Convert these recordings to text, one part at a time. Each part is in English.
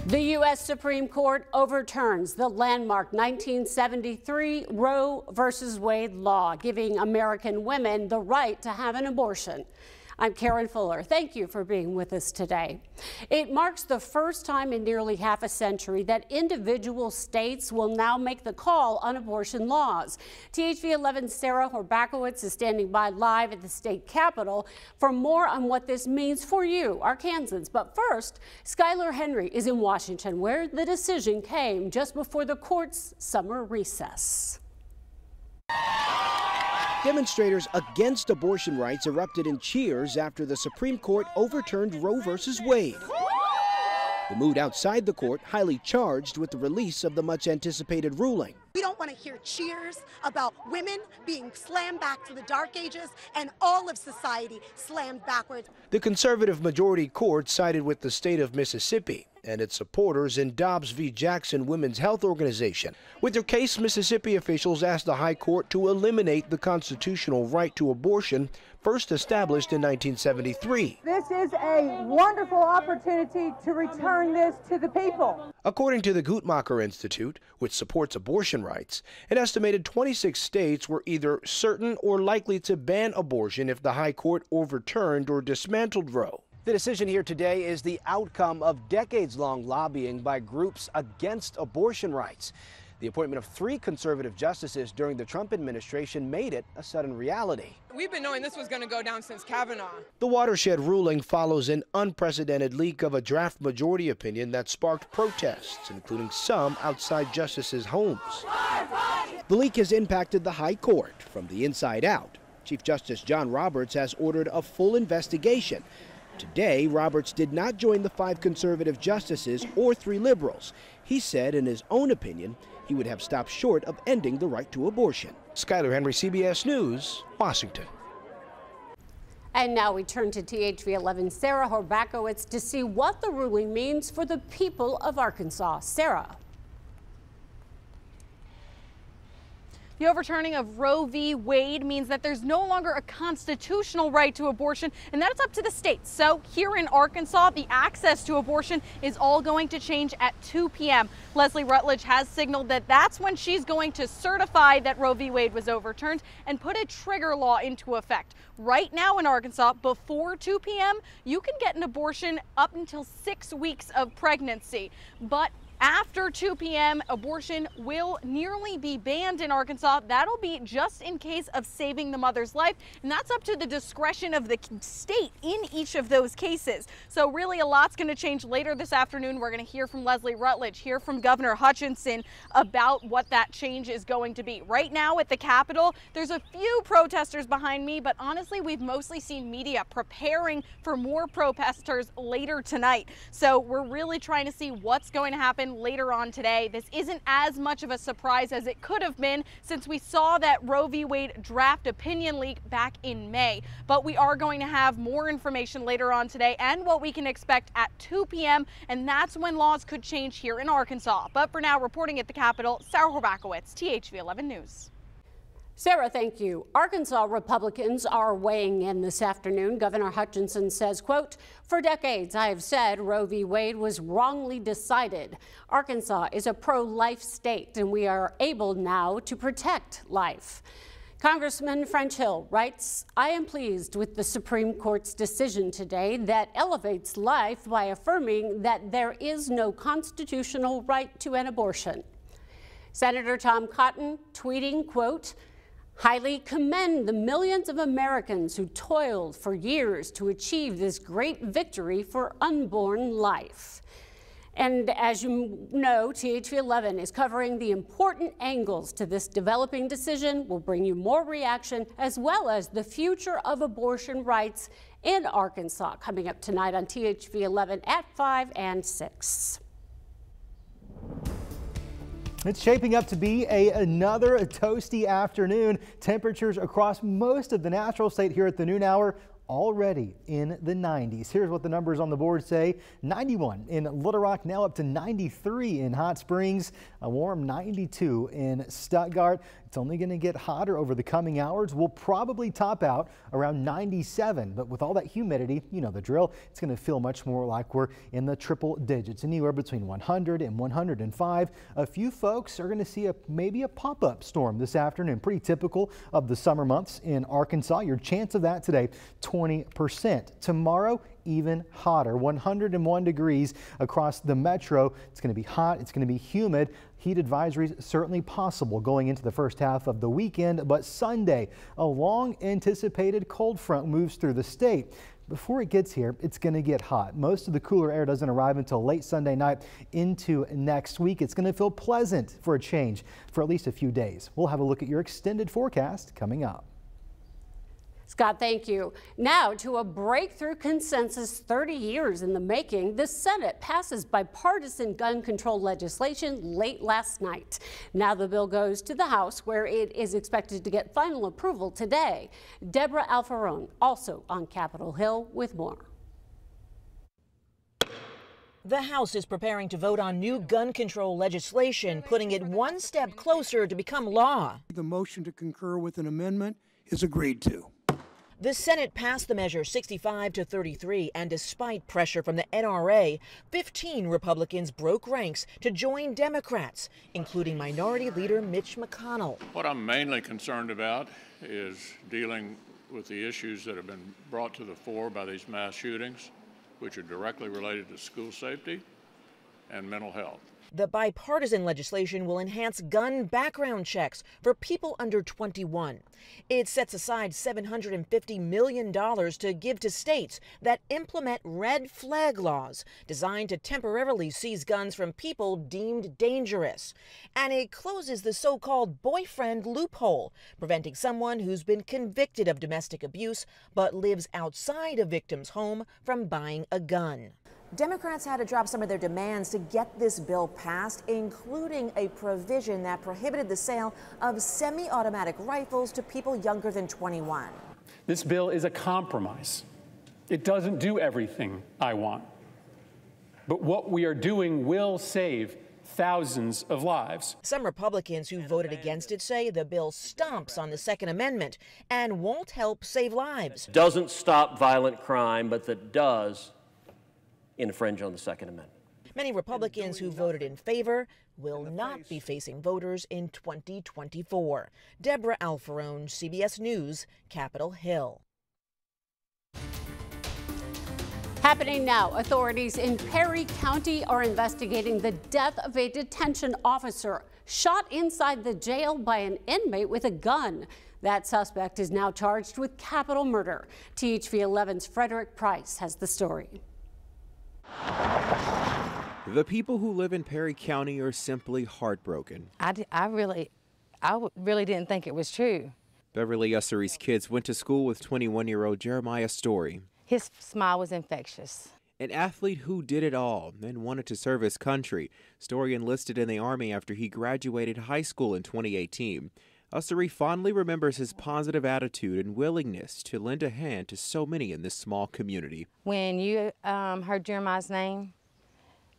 The U.S. Supreme Court overturns the landmark 1973 Roe v. Wade law, giving American women the right to have an abortion. I'm Karen Fuller. Thank you for being with us today. It marks the first time in nearly half a century that individual states will now make the call on abortion laws. THV11's Sarah Horbakowitz is standing by live at the state capitol for more on what this means for you, Arkansans. But first, Skylar Henry is in Washington, where the decision came just before the court's summer recess. Demonstrators against abortion rights erupted in cheers after the Supreme Court overturned Roe v. Wade. The mood outside the court highly charged with the release of the much-anticipated ruling. We don't want to hear cheers about women being slammed back to the dark ages and all of society slammed backwards. The conservative majority court sided with the state of Mississippi and its supporters in Dobbs v. Jackson Women's Health Organization. With their case, Mississippi officials asked the High Court to eliminate the constitutional right to abortion first established in 1973. This is a wonderful opportunity to return this to the people. According to the Guttmacher Institute, which supports abortion rights, an estimated 26 states were either certain or likely to ban abortion if the High Court overturned or dismantled Roe. The decision here today is the outcome of decades-long lobbying by groups against abortion rights. The appointment of 3 conservative justices during the Trump administration made it a sudden reality. We've been knowing this was going to go down since Kavanaugh. The watershed ruling follows an unprecedented leak of a draft majority opinion that sparked protests, including some outside justices' homes. The leak has impacted the High Court from the inside out. Chief Justice John Roberts has ordered a full investigation. Today, Roberts did not join the 5 conservative justices or 3 liberals. He said, in his own opinion, he would have stopped short of ending the right to abortion. Skylar Henry, CBS News, Washington. And now we turn to THV11's Sarah Horbakowitz to see what the ruling means for the people of Arkansas. Sarah. The overturning of Roe v. Wade means that there's no longer a constitutional right to abortion, and that is up to the states. So here in Arkansas, the access to abortion is all going to change at 2 p.m. Leslie Rutledge has signaled that that's when she's going to certify that Roe v. Wade was overturned and put a trigger law into effect. Right now in Arkansas, before 2 p.m., you can get an abortion up until 6 weeks of pregnancy. But after 2 p.m., abortion will nearly be banned in Arkansas. That'll be just in case of saving the mother's life, and that's up to the discretion of the state in each of those cases. So really a lot's going to change later this afternoon. We're going to hear from Leslie Rutledge, hear from Governor Hutchinson about what that change is going to be. Right now at the Capitol, there's a few protesters behind me, but honestly, we've mostly seen media preparing for more protesters later tonight. So we're really trying to see what's going to happen later on today. This isn't as much of a surprise as it could have been since we saw that Roe v. Wade draft opinion leak back in May. But we are going to have more information later on today and what we can expect at 2 p.m. and that's when laws could change here in Arkansas. But for now, reporting at the Capitol, Sarah Horbakowitz, THV11 News. Sarah, thank you. Arkansas Republicans are weighing in this afternoon. Governor Hutchinson says, quote, "For decades, I have said Roe v. Wade was wrongly decided. Arkansas is a pro-life state, and we are able now to protect life." Congressman French Hill writes, "I am pleased with the Supreme Court's decision today that elevates life by affirming that there is no constitutional right to an abortion." Senator Tom Cotton tweeting, quote, "Highly commend the millions of Americans who toiled for years to achieve this great victory for unborn life." And as you know, THV11 is covering the important angles to this developing decision. We'll bring you more reaction as well as the future of abortion rights in Arkansas coming up tonight on THV11 at 5 and 6. It's shaping up to be another toasty afternoon. Temperatures across most of the natural state here at the noon hour already in the 90s. Here's what the numbers on the board say. 91 in Little Rock, now up to 93 in Hot Springs, a warm 92 in Stuttgart. It's only going to get hotter over the coming hours. We'll probably top out around 97, but with all that humidity, you know the drill. It's going to feel much more like we're in the triple digits, anywhere between 100 and 105. A few folks are going to see maybe a pop-up storm this afternoon. Pretty typical of the summer months in Arkansas. Your chance of that today, 20%. Tomorrow, even hotter, 101 degrees across the metro. It's going to be hot. It's going to be humid. Heat advisories certainly possible going into the first half of the weekend, but Sunday, a long anticipated cold front moves through the state. Before it gets here, it's going to get hot. Most of the cooler air doesn't arrive until late Sunday night into next week. It's going to feel pleasant for a change for at least a few days. We'll have a look at your extended forecast coming up. Scott, thank you. Now to a breakthrough consensus 30 years in the making. The Senate passes bipartisan gun control legislation late last night. Now the bill goes to the House, where it is expected to get final approval today. Deborah Alfarone, also on Capitol Hill, with more. The House is preparing to vote on new gun control legislation, putting it one step closer to become law. The motion to concur with an amendment is agreed to. The Senate passed the measure 65-33, and despite pressure from the NRA, 15 Republicans broke ranks to join Democrats, including Minority Leader Mitch McConnell. What I'm mainly concerned about is dealing with the issues that have been brought to the fore by these mass shootings, which are directly related to school safety and mental health. The bipartisan legislation will enhance gun background checks for people under 21. It sets aside $750 million to give to states that implement red flag laws designed to temporarily seize guns from people deemed dangerous. And it closes the so-called boyfriend loophole, preventing someone who's been convicted of domestic abuse but lives outside a victim's home from buying a gun. Democrats had to drop some of their demands to get this bill passed, including a provision that prohibited the sale of semi-automatic rifles to people younger than 21. This bill is a compromise. It doesn't do everything I want. But what we are doing will save thousands of lives. Some Republicans who voted against it say the bill stomps on the Second Amendment and won't help save lives. Doesn't stop violent crime, but that does infringe on the Second Amendment. Many Republicans who voted in favor will not be facing voters in 2024. Deborah Alfarone, CBS News, Capitol Hill. Happening now, authorities in Perry County are investigating the death of a detention officer shot inside the jail by an inmate with a gun. That suspect is now charged with capital murder. THV 11's Frederick Price has the story. The people who live in Perry County are simply heartbroken. I really didn't think it was true. Beverly Ussery's kids went to school with 21-year-old Jeremiah Story. His smile was infectious. An athlete who did it all and wanted to serve his country. Story enlisted in the Army after he graduated high school in 2018. Ussery fondly remembers his positive attitude and willingness to lend a hand to so many in this small community. When you heard Jeremiah's name,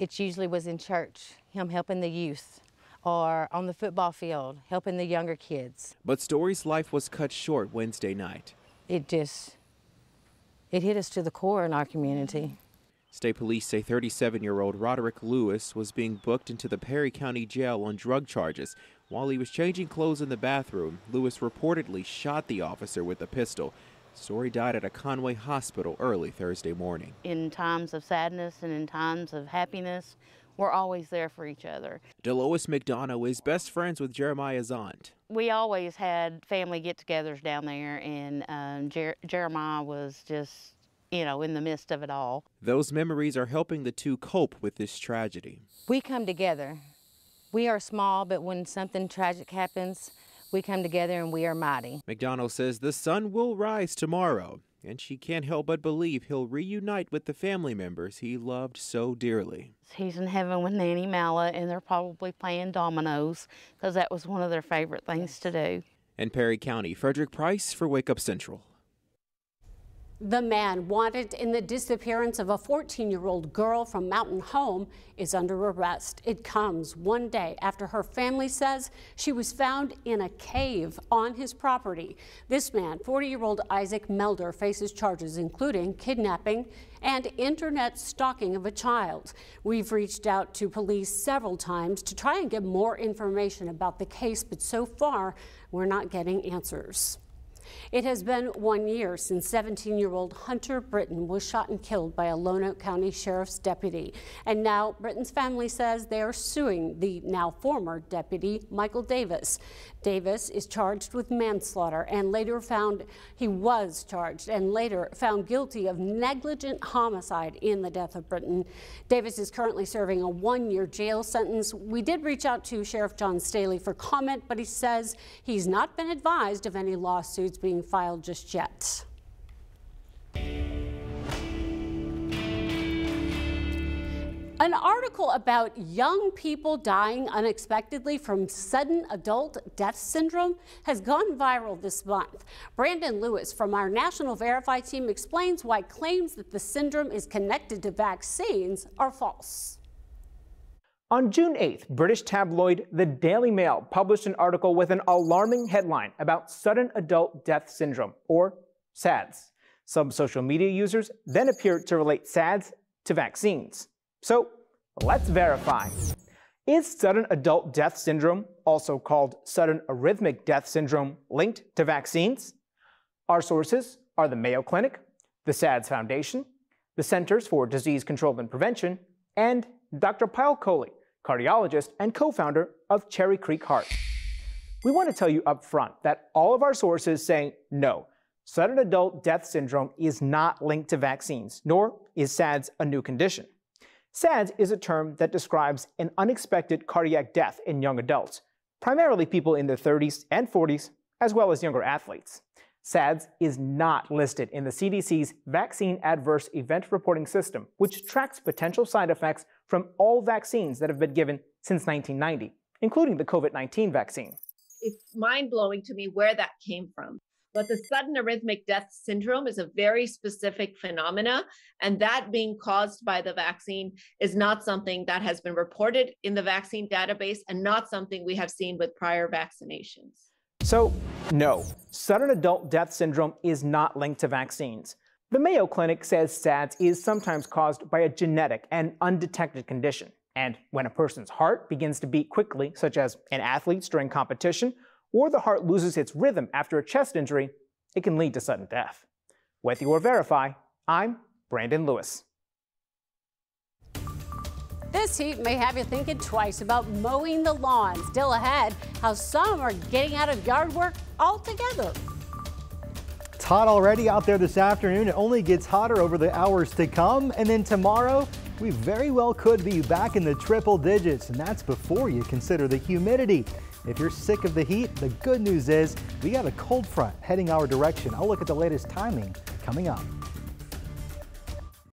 it usually was in church, him helping the youth, or on the football field, helping the younger kids. But Story's life was cut short Wednesday night. It hit us to the core in our community. State police say 37-year-old Roderick Lewis was being booked into the Perry County Jail on drug charges. While he was changing clothes in the bathroom, Lewis reportedly shot the officer with a pistol. Story died at a Conway hospital early Thursday morning. In times of sadness and in times of happiness, we're always there for each other. Delois McDonough is best friends with Jeremiah's aunt. We always had family get-togethers down there, and Jeremiah was just, in the midst of it all. Those memories are helping the two cope with this tragedy. We come together. We are small, but when something tragic happens, we come together and we are mighty. McDonald says the sun will rise tomorrow, and she can't help but believe he'll reunite with the family members he loved so dearly. He's in heaven with Nanny Mala, and they're probably playing dominoes because that was one of their favorite things to do. In Perry County, Frederick Price for Wake Up Central. The man wanted in the disappearance of a 14-year-old girl from Mountain Home is under arrest. It comes one day after her family says she was found in a cave on his property. This man, 40-year-old Isaac Melder, faces charges including kidnapping and internet stalking of a child. We've reached out to police several times to try and get more information about the case, but so far we're not getting answers. It has been 1 year since 17-year-old Hunter Britton was shot and killed by a Lonoke County Sheriff's deputy. And now Britton's family says they are suing the now former deputy, Michael Davis. Davis is charged with manslaughter and later found guilty of negligent homicide in the death of Britton. Davis is currently serving a 1-year jail sentence. We did reach out to Sheriff John Staley for comment, but he says he's not been advised of any lawsuits being filed just yet. An article about young people dying unexpectedly from sudden adult death syndrome has gone viral this month. Brandon Lewis from our National Verify team explains why claims that the syndrome is connected to vaccines are false. On June 8th, British tabloid The Daily Mail published an article with an alarming headline about sudden adult death syndrome, or SADS. Some social media users then appeared to relate SADS to vaccines. So let's verify. Is sudden adult death syndrome, also called sudden arrhythmic death syndrome, linked to vaccines? Our sources are the Mayo Clinic, the SADS Foundation, the Centers for Disease Control and Prevention, and Dr. Pyle Coley, cardiologist and co-founder of Cherry Creek Heart. We want to tell you up front that all of our sources say no, sudden adult death syndrome is not linked to vaccines, nor is SADS a new condition. SADS is a term that describes an unexpected cardiac death in young adults, primarily people in their 30s and 40s, as well as younger athletes. SADS is not listed in the CDC's Vaccine Adverse Event Reporting System, which tracks potential side effects from all vaccines that have been given since 1990, including the COVID-19 vaccine. It's mind-blowing to me where that came from. But the sudden arrhythmic death syndrome is a very specific phenomena, and that being caused by the vaccine is not something that has been reported in the vaccine database and not something we have seen with prior vaccinations. So, no, sudden adult death syndrome is not linked to vaccines. The Mayo Clinic says SADS is sometimes caused by a genetic and undetected condition. And when a person's heart begins to beat quickly, such as an athlete's during competition, or the heart loses its rhythm after a chest injury, it can lead to sudden death. With your Verify, I'm Brandon Lewis. This heat may have you thinking twice about mowing the lawn. Still ahead, how some are getting out of yard work altogether. It's hot already out there this afternoon. It only gets hotter over the hours to come. And then tomorrow, we very well could be back in the triple digits. And that's before you consider the humidity. If you're sick of the heat, the good news is we got a cold front heading our direction. I'll look at the latest timing coming up.